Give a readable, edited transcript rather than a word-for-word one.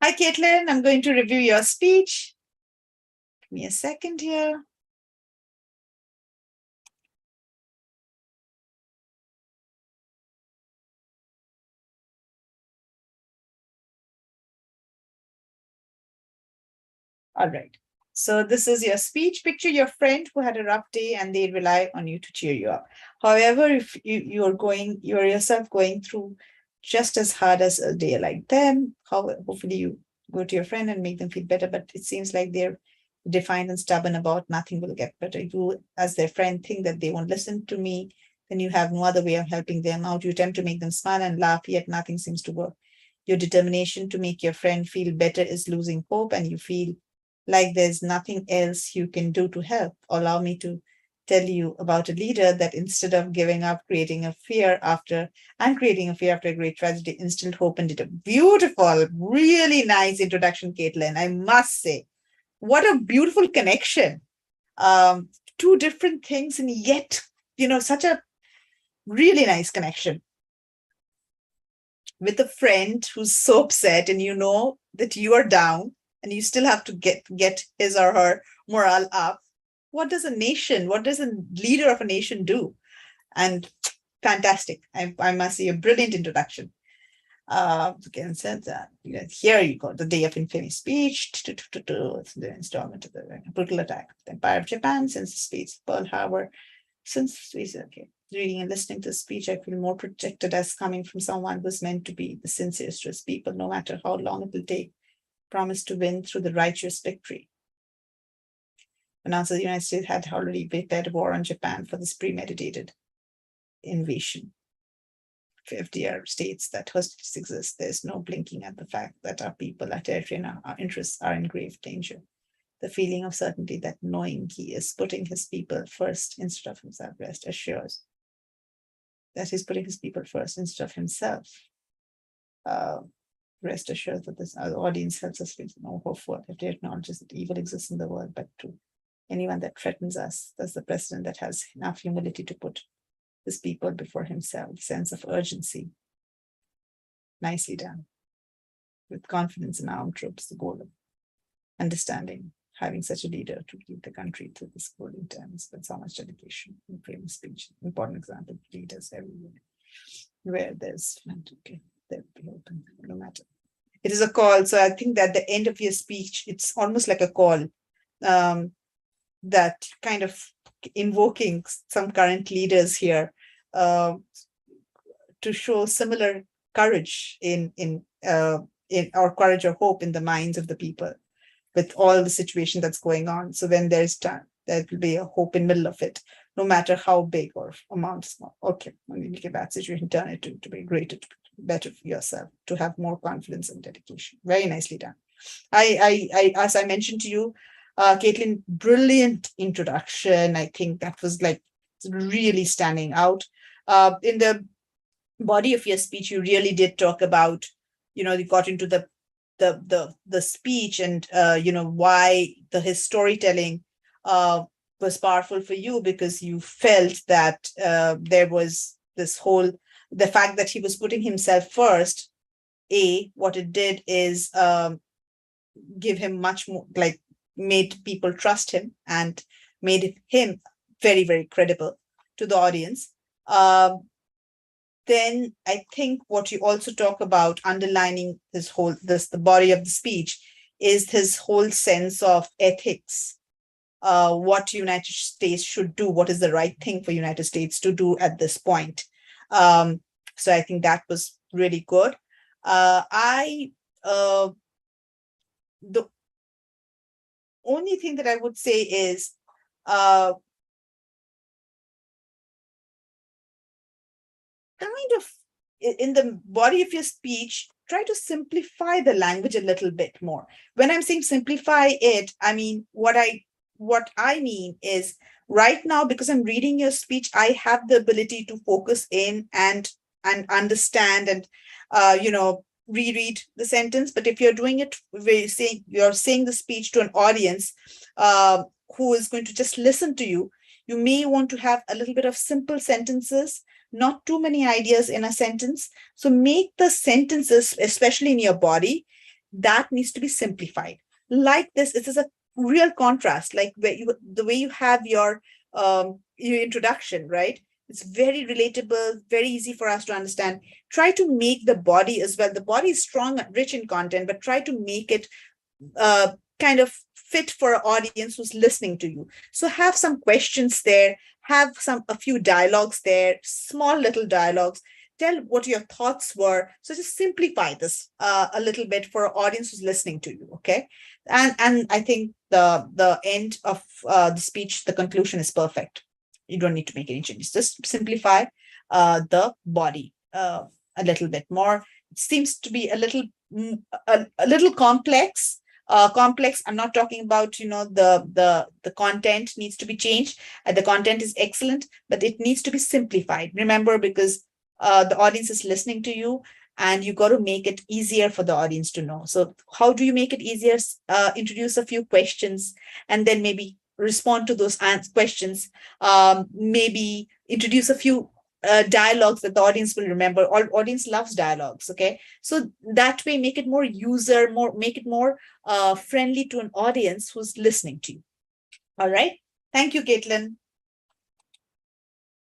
Hi, Caitlin. I'm going to review your speech. Give me a second here. All right. So this is your speech. Picture your friend who had a rough day and they rely on you to cheer you up. However, if you're yourself going through just as hard as a day like them, hopefully you go to your friend and make them feel better. But it seems like they're defiant and stubborn about nothing will get better. You, as their friend, think that they won't listen to me. Then you have no other way of helping them out. You attempt to make them smile and laugh, yet nothing seems to work. Your determination to make your friend feel better is losing hope, and you feel like there's nothing else you can do to help. Allow me to tell you about a leader that instead of giving up, creating a fear after a great tragedy, instilled hope and did a beautiful, really nice introduction, Caitlin. I must say, what a beautiful connection. Um, Two different things, and yet, such a really nice connection with a friend who's so upset, and you know that you are down and you still have to get his or her morale up. What does a leader of a nation do? And fantastic. I must say, a brilliant introduction. Again, said that here you go, the day of infamy speech. It's the installment of the brutal attack of the Empire of Japan since the speech of Pearl Harbor. Since we said, okay, reading and listening to the speech, I feel more protected as coming from someone who's meant to be the sincerest to his people, no matter how long it will take. Promise to win through the righteous victory. Announced that the United States had already declared war on Japan for this premeditated invasion. FDR states that hostilities exist. There's no blinking at the fact that our people, our territory, and our interests are in grave danger. The feeling of certainty that knowing he is putting his people first instead of himself rest assures that he's putting his people first instead of himself. Rest assured that this audience helps us feel no hope for if they acknowledges that evil exists in the world, but to anyone that threatens us, that's the president that has enough humility to put his people before himself. Sense of urgency. Nicely done. With confidence in armed troops, the goal of understanding, having such a leader to lead the country through this golden times with so much dedication and famous speech. Important example of leaders everywhere. Where there's okay, they'll be open no matter. It is a call. So I think that the end of your speech, it's almost like a call, that kind of invoking some current leaders here, to show similar courage in or courage or hope in the minds of the people with all the situation that's going on. So when there's time, there will be a hope in the middle of it, no matter how big or amount small. Okay, when you make a bad situation, turn it to be greater, to better for yourself, to have more confidence and dedication. Very nicely done. I as I mentioned to you, Caitlin, brilliant introduction. I think that was like really standing out. In the body of your speech, you really did talk about, you got into the speech and why his storytelling was powerful for you, because you felt that there was this whole, the fact that he was putting himself first. What it did is give him much more, like, made people trust him and made him very, very credible to the audience. Then I think what you also talk about underlining the body of the speech is his whole sense of ethics. What United States should do, what is the right thing for United States to do at this point. So I think that was really good. The only thing that I would say is, kind of in the body of your speech, try to simplify the language a little bit more. When I'm saying simplify it, I mean, what I mean is, right now, because I'm reading your speech, I have the ability to focus in and understand and reread the sentence. But if you're doing it where you're saying the speech to an audience who is going to just listen to you, you may want to have a little bit of simple sentences, not too many ideas in a sentence. So make the sentences, especially in your body, that needs to be simplified. Like this, it is a real contrast, like the way you have your introduction, right? It's very relatable, very easy for us to understand. Try to make the body as well. The body is strong, rich in content, but try to make it kind of fit for an audience who's listening to you. So have some questions there, have a few dialogues there, small little dialogues. Tell what your thoughts were. So just simplify this a little bit for an audience who's listening to you. Okay, and I think the end of the speech, the conclusion is perfect. You don't need to make any changes. Just simplify the body a little bit more. It seems to be a little complex. Complex. I'm not talking about the content needs to be changed. The content is excellent, but it needs to be simplified. Remember, because the audience is listening to you, and you got to make it easier for the audience to know. So how do you make it easier? Introduce a few questions, and then maybe respond to those questions. Maybe introduce a few dialogues that the audience will remember. All audience loves dialogues. Okay, so that way make it more make it more friendly to an audience who's listening to you. All right. Thank you, Caitlin.